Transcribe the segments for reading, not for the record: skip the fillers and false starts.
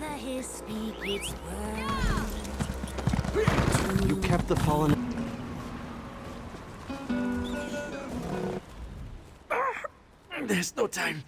the hiss speak its word. You kept the fallen... There's no time.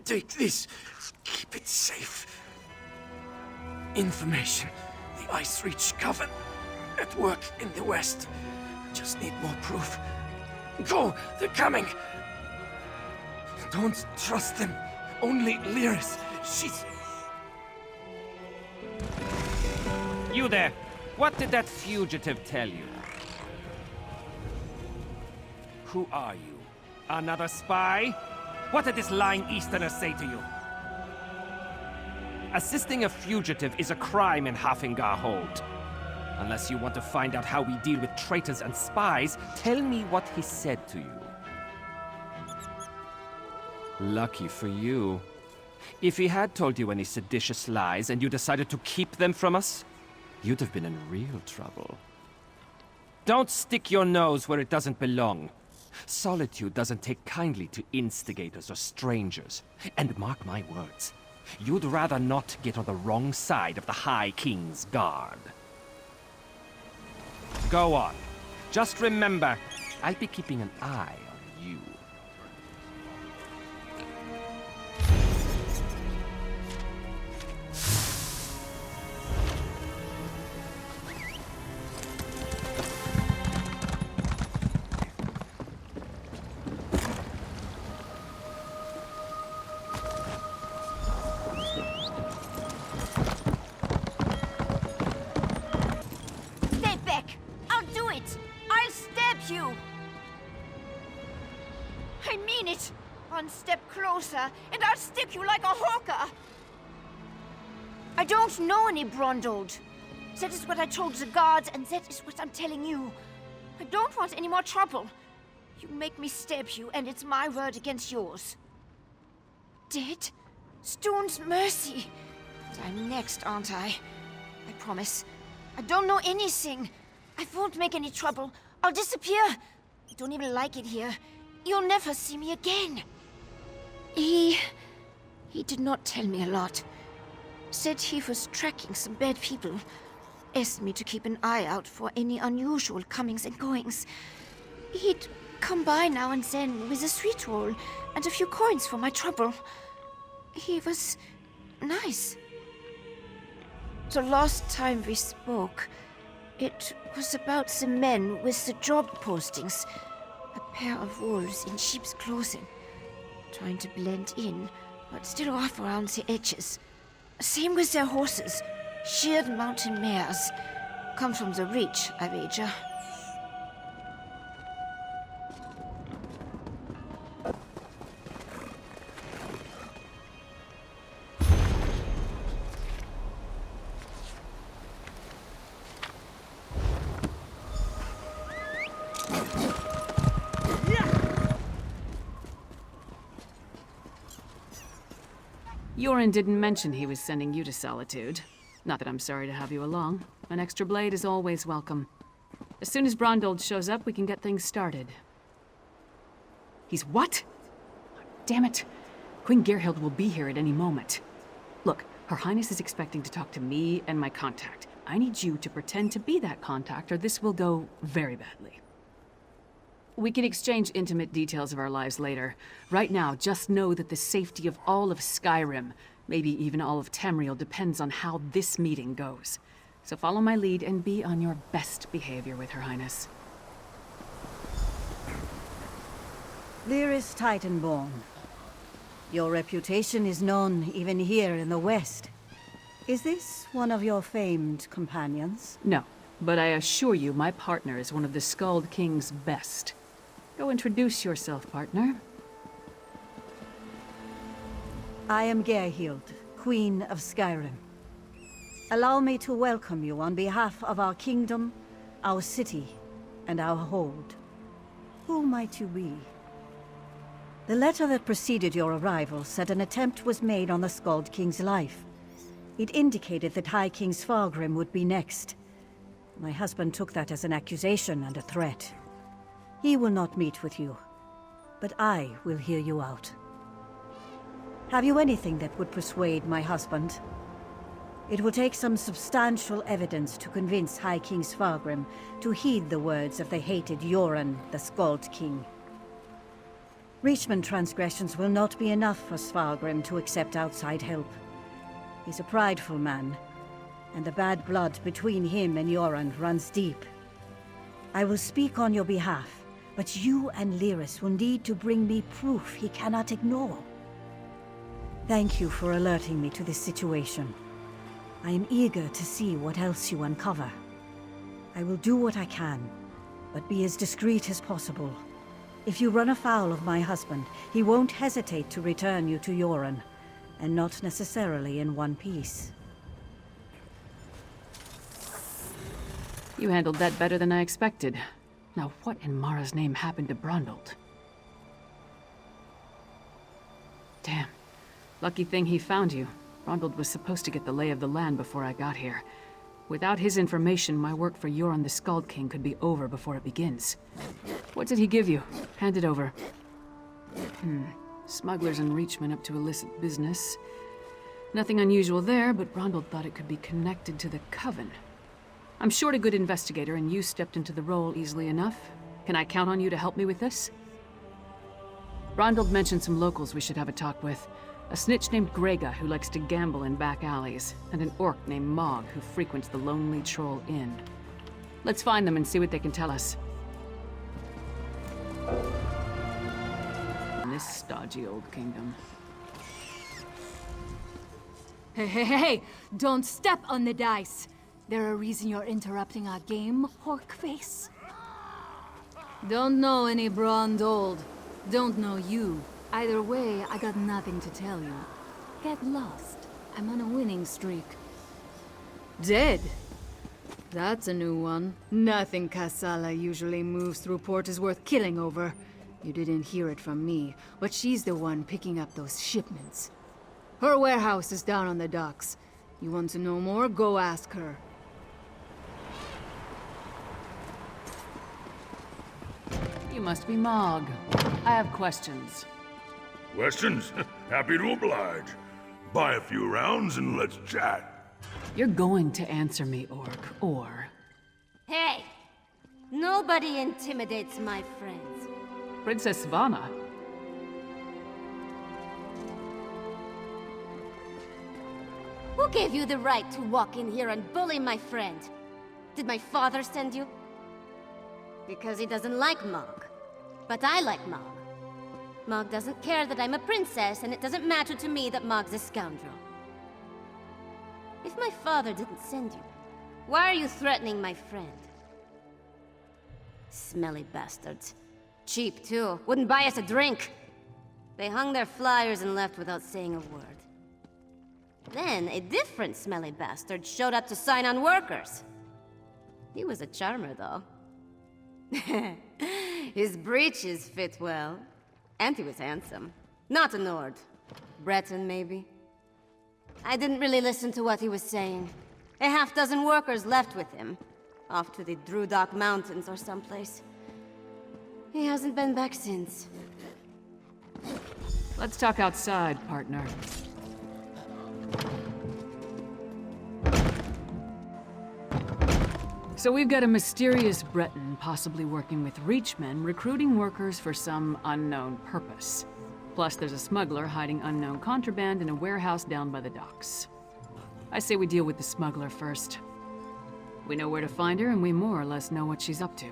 Take this. Keep it safe. Information. The Ice Reach Coven. At work in the west. Just need more proof. Go! They're coming! Don't trust them. Only Lyris. She's... You there! What did that fugitive tell you? Who are you? Another spy? What did this lying Easterner say to you? Assisting a fugitive is a crime in Hafingar Hold. Unless you want to find out how we deal with traitors and spies, tell me what he said to you. Lucky for you. If he had told you any seditious lies and you decided to keep them from us, you'd have been in real trouble. Don't stick your nose where it doesn't belong. Solitude doesn't take kindly to instigators or strangers. And mark my words, you'd rather not get on the wrong side of the High King's guard. Go on. Just remember, I'll be keeping an eye on you. One step closer, and I'll stick you like a hawker! I don't know any Brondold. That is what I told the guards, and that is what I'm telling you. I don't want any more trouble. You make me stab you, and it's my word against yours. Dead? Stone's mercy. I'm next, aren't I? I promise. I don't know anything. I won't make any trouble. I'll disappear. I don't even like it here. You'll never see me again. He did not tell me a lot. Said he was tracking some bad people. Asked me to keep an eye out for any unusual comings and goings. He'd come by now and then with a sweet roll and a few coins for my trouble. He was nice. The last time we spoke, it was about the men with the job postings. A pair of wolves in sheep's clothing. Trying to blend in, but still off around the edges. Same with their horses. Sheared mountain mares. Come from the Reach, I wager. Yorin didn't mention he was sending you to Solitude. Not that I'm sorry to have you along. An extra blade is always welcome. As soon as Brondold shows up, we can get things started. He's what? Damn it. Queen Gerhild will be here at any moment. Look, Her Highness is expecting to talk to me and my contact. I need you to pretend to be that contact, or this will go very badly. We can exchange intimate details of our lives later. Right now, just know that the safety of all of Skyrim, maybe even all of Tamriel, depends on how this meeting goes. So follow my lead and be on your best behavior with Her Highness. Lyris Titanborn. Your reputation is known even here in the West. Is this one of your famed companions? No, but I assure you my partner is one of the Skald King's best. Go introduce yourself, partner. I am Gerhild, Queen of Skyrim. Allow me to welcome you on behalf of our kingdom, our city, and our hold. Who might you be? The letter that preceded your arrival said an attempt was made on the Skald King's life. It indicated that High King Svargrim would be next. My husband took that as an accusation and a threat. He will not meet with you, but I will hear you out. Have you anything that would persuade my husband? It will take some substantial evidence to convince High King Svargrim to heed the words of the hated Yoren, the Skald King. Reachman transgressions will not be enough for Svargrim to accept outside help. He's a prideful man, and the bad blood between him and Yoren runs deep. I will speak on your behalf, but you and Lyris will need to bring me proof he cannot ignore. Thank you for alerting me to this situation. I am eager to see what else you uncover. I will do what I can, but be as discreet as possible. If you run afoul of my husband, he won't hesitate to return you to Yoren, and not necessarily in one piece. You handled that better than I expected. Now what in Mara's name happened to Brundold? Damn. Lucky thing he found you. Brundold was supposed to get the lay of the land before I got here. Without his information, my work for Yoren the Skald King could be over before it begins. What did he give you? Hand it over. Smugglers and Reachmen up to illicit business. Nothing unusual there, but Brundold thought it could be connected to the Coven. I'm short a good investigator, and you stepped into the role easily enough. Can I count on you to help me with this? Brundold mentioned some locals we should have a talk with. A snitch named Grega who likes to gamble in back alleys, and an orc named Mog who frequents the Lonely Troll Inn. Let's find them and see what they can tell us. In this stodgy old kingdom. Hey! Don't step on the dice! There a reason you're interrupting our game, Horkface? Don't know any Brundold. Don't know you. Either way, I got nothing to tell you. Get lost. I'm on a winning streak. Dead? That's a new one. Nothing Kassala usually moves through port is worth killing over. You didn't hear it from me, but she's the one picking up those shipments. Her warehouse is down on the docks. You want to know more? Go ask her. You must be Mog. I have questions. Questions? Happy to oblige. Buy a few rounds and let's chat. You're going to answer me, Orc, or... Hey! Nobody intimidates my friends. Princess Svana. Who gave you the right to walk in here and bully my friend? Did my father send you? Because he doesn't like Mog. But I like Mog. Mog doesn't care that I'm a princess, and it doesn't matter to me that Mog's a scoundrel. If my father didn't send you, why are you threatening my friend? Smelly bastards. Cheap, too. Wouldn't buy us a drink. They hung their flyers and left without saying a word. Then, a different smelly bastard showed up to sign on workers. He was a charmer, though. His breeches fit well. And he was handsome. Not a Nord. Breton, maybe? I didn't really listen to what he was saying. A half-dozen workers left with him. Off to the Drudok Mountains or someplace. He hasn't been back since. Let's talk outside, partner. So we've got a mysterious Breton possibly working with Reachmen, recruiting workers for some unknown purpose. Plus there's a smuggler hiding unknown contraband in a warehouse down by the docks. I say we deal with the smuggler first. We know where to find her, and we more or less know what she's up to.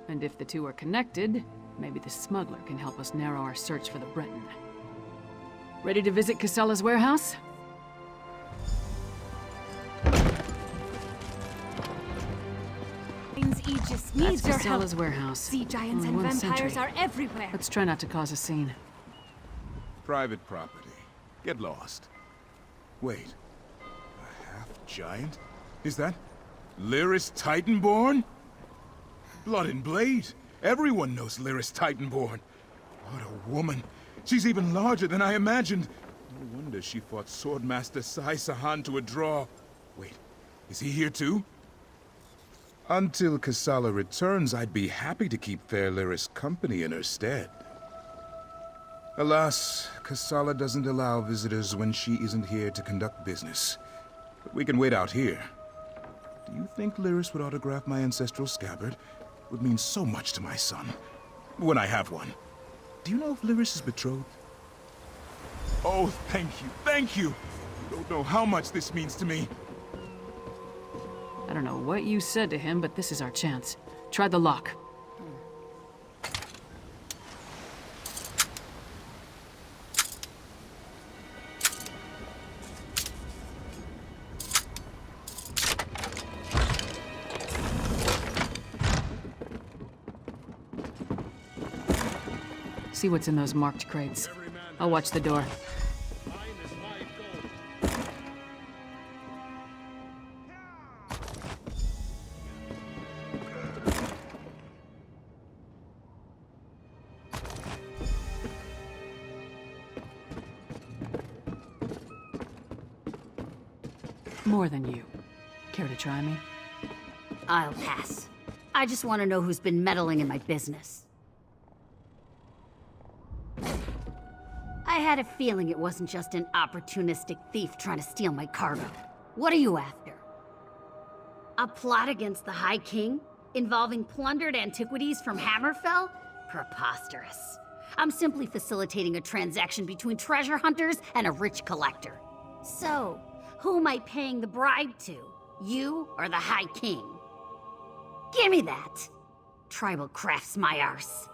And if the two are connected, maybe the smuggler can help us narrow our search for the Breton. Ready to visit Kassala's warehouse? Aegis That's needs your help. Kassala's warehouse. Sea giants Only and one vampires sentry. are everywhere. Let's try not to cause a scene. Private property. Get lost. Wait. A half-giant? Is that Lyris Titanborn? Blood and Blade. Everyone knows Lyris Titanborn. What a woman. She's even larger than I imagined. No wonder she fought Swordmaster Sai Sahan to a draw. Wait, is he here too? Until Kassala returns, I'd be happy to keep fair Lyris company in her stead. Alas, Kassala doesn't allow visitors when she isn't here to conduct business. We can wait out here. Do you think Lyris would autograph my ancestral scabbard? It would mean so much to my son. When I have one. Do you know if Lyris is betrothed? Oh, thank you, thank you! You don't know how much this means to me. I don't know what you said to him, but this is our chance. Try the lock. See what's in those marked crates. I'll watch the door. More than you. Care to try me? I'll pass. I just want to know who's been meddling in my business. I had a feeling it wasn't just an opportunistic thief trying to steal my cargo. What are you after? A plot against the High King? Involving plundered antiquities from Hammerfell? Preposterous. I'm simply facilitating a transaction between treasure hunters and a rich collector. So, who am I paying the bribe to? You or the High King? Give me that! Tribal crafts my arse.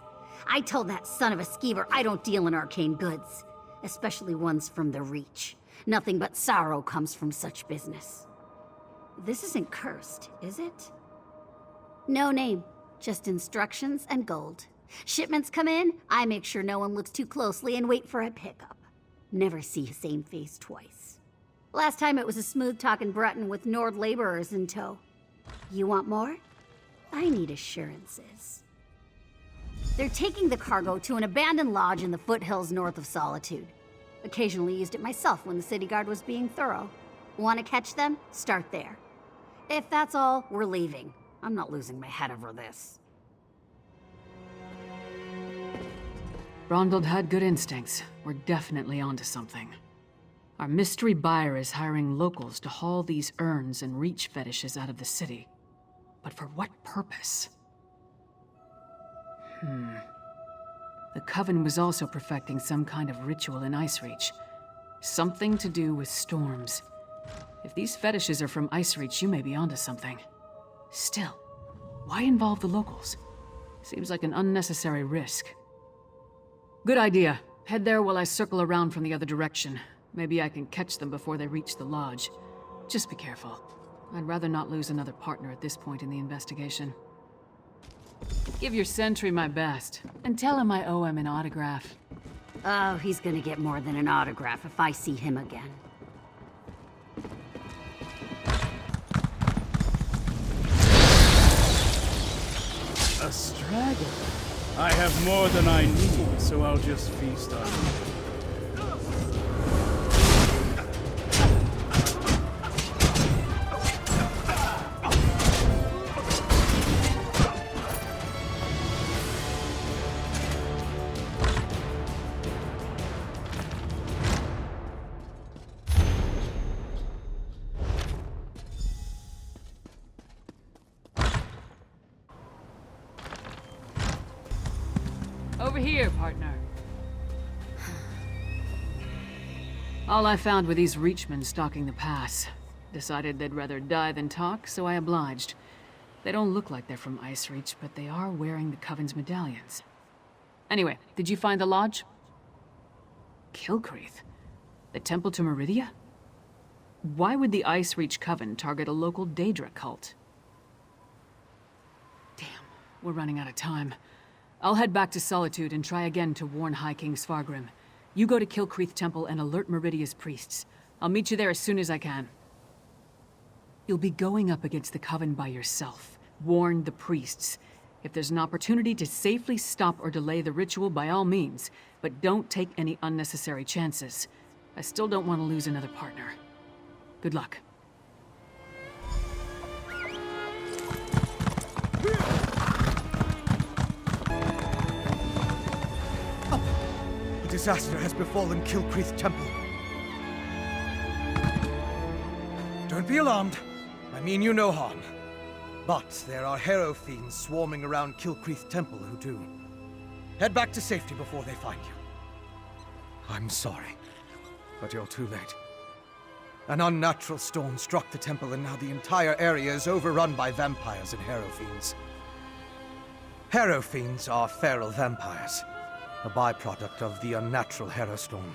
I told that son of a skeever I don't deal in arcane goods, especially ones from the Reach. Nothing but sorrow comes from such business. This isn't cursed, is it? No name, just instructions and gold. Shipments come in, I make sure no one looks too closely and wait for a pickup. Never see same face twice. Last time it was a smooth-talking Breton with Nord laborers in tow. You want more? I need assurances. They're taking the cargo to an abandoned lodge in the foothills north of Solitude. Occasionally used it myself when the city guard was being thorough. Want to catch them? Start there. If that's all, we're leaving. I'm not losing my head over this. Rondold had good instincts. We're definitely onto something. Our mystery buyer is hiring locals to haul these urns and Reach fetishes out of the city. But for what purpose? The Coven was also perfecting some kind of ritual in Icereach. Something to do with storms. If these fetishes are from Icereach, you may be onto something. Still, why involve the locals? Seems like an unnecessary risk. Good idea. Head there while I circle around from the other direction. Maybe I can catch them before they reach the lodge. Just be careful. I'd rather not lose another partner at this point in the investigation. Give your sentry my best, and tell him I owe him an autograph. Oh, he's gonna get more than an autograph if I see him again. A straggler. I have more than I need, so I'll just feast on you. Over here, partner. All I found were these Reachmen stalking the pass. Decided they'd rather die than talk, so I obliged. They don't look like they're from Icereach, but they are wearing the Coven's medallions. Anyway, did you find the lodge? Kilcreath? The temple to Meridia? Why would the Icereach Coven target a local Daedra cult? Damn, we're running out of time. I'll head back to Solitude and try again to warn High King Svargrim. You go to Kilcreath Temple and alert Meridia's priests. I'll meet you there as soon as I can. You'll be going up against the Coven by yourself. Warn the priests. If there's an opportunity to safely stop or delay the ritual, by all means. But don't take any unnecessary chances. I still don't want to lose another partner. Good luck. A disaster has befallen Kilcreath Temple. Don't be be alarmed. I mean you no harm. But there are Harrow fiends swarming around Kilcreath Temple who do. Head back to safety before they find you. I'm sorry, but you're too late. An unnatural storm struck the temple, and now the entire area is overrun by vampires and Harrow fiends. Harrow fiends are feral vampires, a byproduct of the unnatural Harrow storm.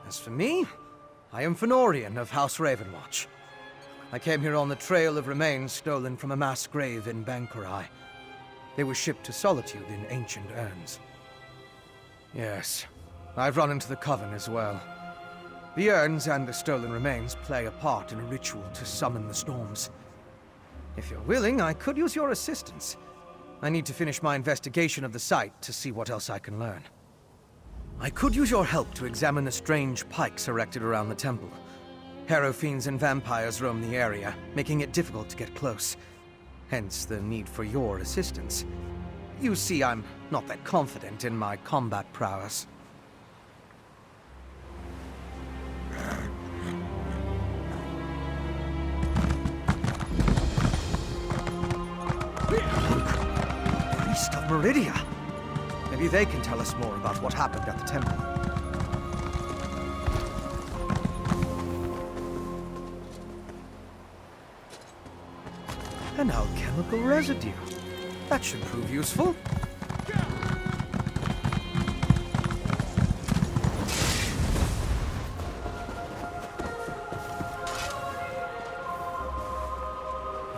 As for me, I am Fenorian of House Ravenwatch. I came here on the trail of remains stolen from a mass grave in Bankurai. They were shipped to Solitude in ancient urns. Yes, I've run into the Coven as well. The urns and the stolen remains play a part in a ritual to summon the storms. If you're willing, I could use your assistance. I need to finish my investigation of the site to see what else I can learn. I could use your help to examine the strange pikes erected around the temple. Harrow fiends and vampires roam the area, making it difficult to get close. Hence the need for your assistance. You see, I'm not that confident in my combat prowess. Priest of Meridia. Maybe they can tell us more about what happened at the temple. An alchemical residue. That should prove useful.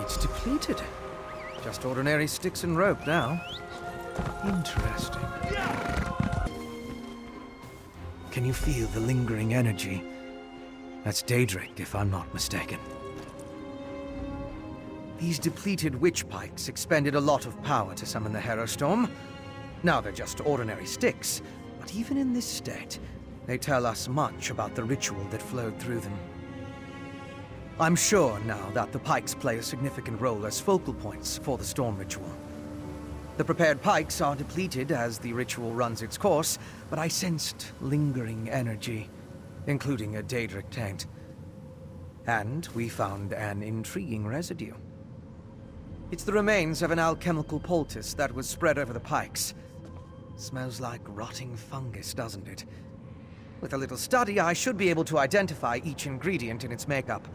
It's depleted. Just ordinary sticks and rope now. Interesting. Can you feel the lingering energy? That's Daedric, if I'm not mistaken. These depleted witch pikes expended a lot of power to summon the Harrow Storm. Now they're just ordinary sticks, but even in this state, they tell us much about the ritual that flowed through them. I'm sure now that the pikes play a significant role as focal points for the storm ritual. The prepared pikes are depleted as the ritual runs its course, but I sensed lingering energy, including a Daedric taint. And we found an intriguing residue. It's the remains of an alchemical poultice that was spread over the pikes. Smells like rotting fungus, doesn't it? With a little study, I should be able to identify each ingredient in its makeup.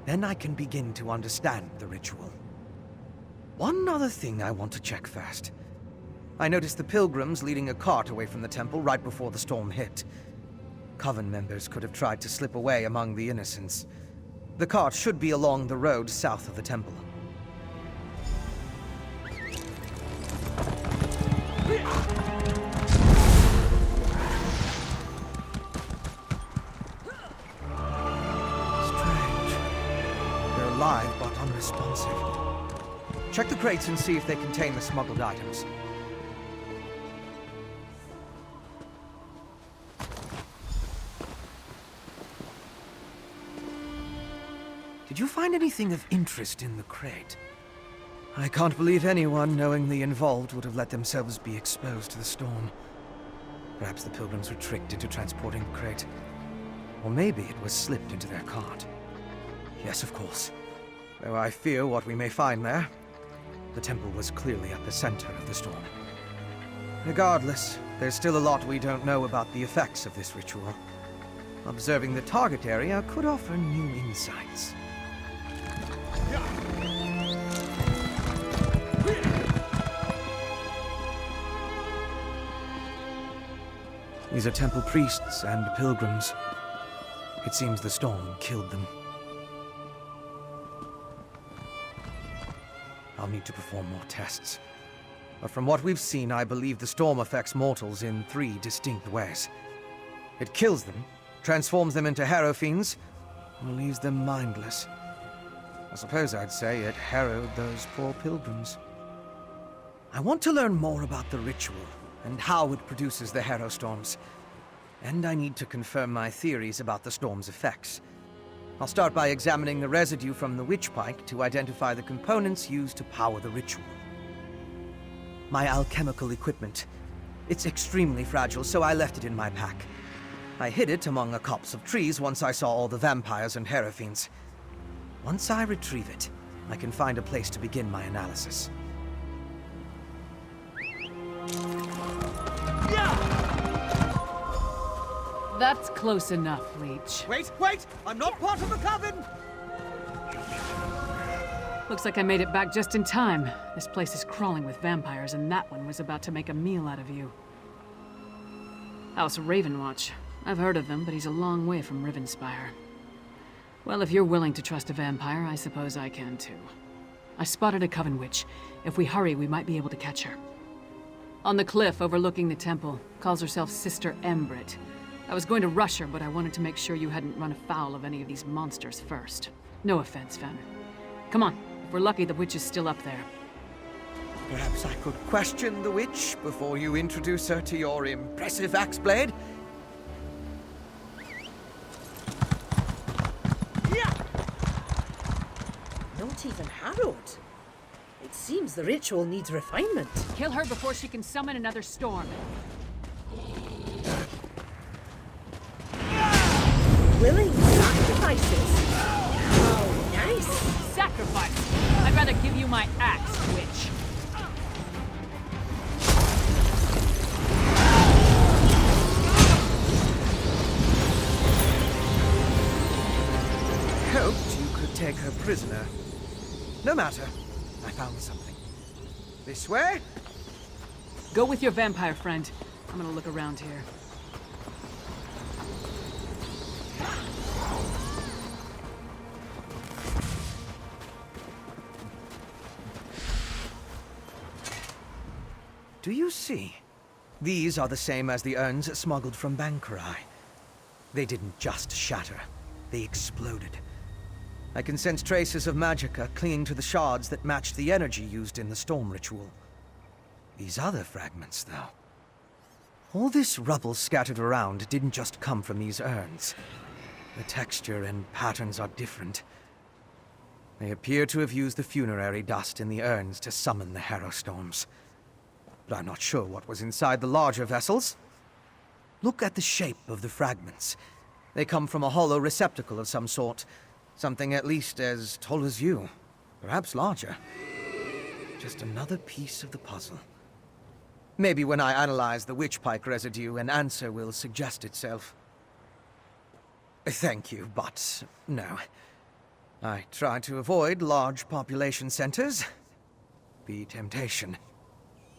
Then I can begin to understand the ritual. One other thing I want to check first. I noticed the pilgrims leading a cart away from the temple right before the storm hit. Coven members could have tried to slip away among the innocents. The cart should be along the road south of the temple. Alive, but unresponsive. Check the crates and see if they contain the smuggled items. Did you find anything of interest in the crate? I can't believe anyone knowingly involved would have let themselves be exposed to the storm. Perhaps the pilgrims were tricked into transporting the crate. Or maybe it was slipped into their cart. Yes, of course. Though I fear what we may find there. The temple was clearly at the center of the storm. Regardless, there's still a lot we don't know about the effects of this ritual. Observing the target area could offer new insights. These are temple priests and pilgrims. It seems the storm killed them. I'll need to perform more tests. But from what we've seen, I believe the storm affects mortals in 3 distinct ways. It kills them, transforms them into Harrow fiends, or leaves them mindless. I suppose I'd say it harrowed those poor pilgrims. I want to learn more about the ritual, and how it produces the Harrow storms. And I need to confirm my theories about the storm's effects. I'll start by examining the residue from the witch pike to identify the components used to power the ritual. My alchemical equipment. It's extremely fragile, so I left it in my pack. I hid it among a copse of trees once I saw all the vampires and Harrow fiends. Once I retrieve it, I can find a place to begin my analysis. That's close enough, Leech. Wait! I'm not part of the coven! Looks like I made it back just in time. This place is crawling with vampires, and that one was about to make a meal out of you. House Ravenwatch. I've heard of him, but he's a long way from Rivenspire. Well, if you're willing to trust a vampire, I suppose I can too. I spotted a coven witch. If we hurry, we might be able to catch her. On the cliff overlooking the temple, calls herself Sister Embrit. I was going to rush her, but I wanted to make sure you hadn't run afoul of any of these monsters first. No offense, Fen. Come on. If we're lucky, the witch is still up there. Perhaps I could question the witch before you introduce her to your impressive axe blade? Not even harrowed. It seems the ritual needs refinement. Kill her before she can summon another storm. Willing sacrifices. Oh, nice. Sacrifice! I'd rather give you my axe, witch. Hoped you could take her prisoner. No matter. I found something. This way? Go with your vampire friend. I'm gonna look around here. Do you see? These are the same as the urns smuggled from Bankarai. They didn't just shatter. They exploded. I can sense traces of magicka clinging to the shards that matched the energy used in the storm ritual. These other fragments, though. All this rubble scattered around didn't just come from these urns. The texture and patterns are different. They appear to have used the funerary dust in the urns to summon the harrow storms. But I'm not sure what was inside the larger vessels. Look at the shape of the fragments. They come from a hollow receptacle of some sort. Something at least as tall as you. Perhaps larger. Just another piece of the puzzle. Maybe when I analyze the witchpike residue, an answer will suggest itself. Thank you, but no. I try to avoid large population centers. The temptation.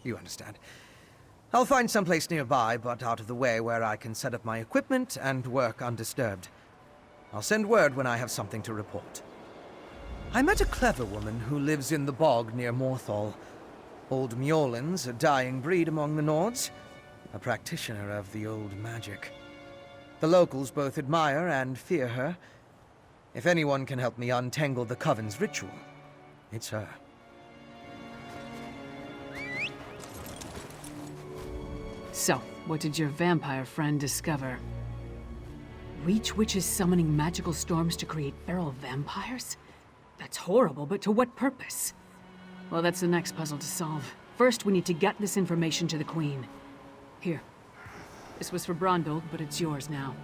You understand. I'll find someplace nearby, but out of the way where I can set up my equipment and work undisturbed. I'll send word when I have something to report. I met a clever woman who lives in the bog near Morthal. Old Mjolnir's a dying breed among the Nords, a practitioner of the old magic. The locals both admire and fear her. If anyone can help me untangle the Coven's ritual, it's her. So, what did your vampire friend discover? Reach witches summoning magical storms to create feral vampires? That's horrible, but to what purpose? Well, that's the next puzzle to solve. First, we need to get this information to the Queen. Here. This was for Brondold, but it's yours now.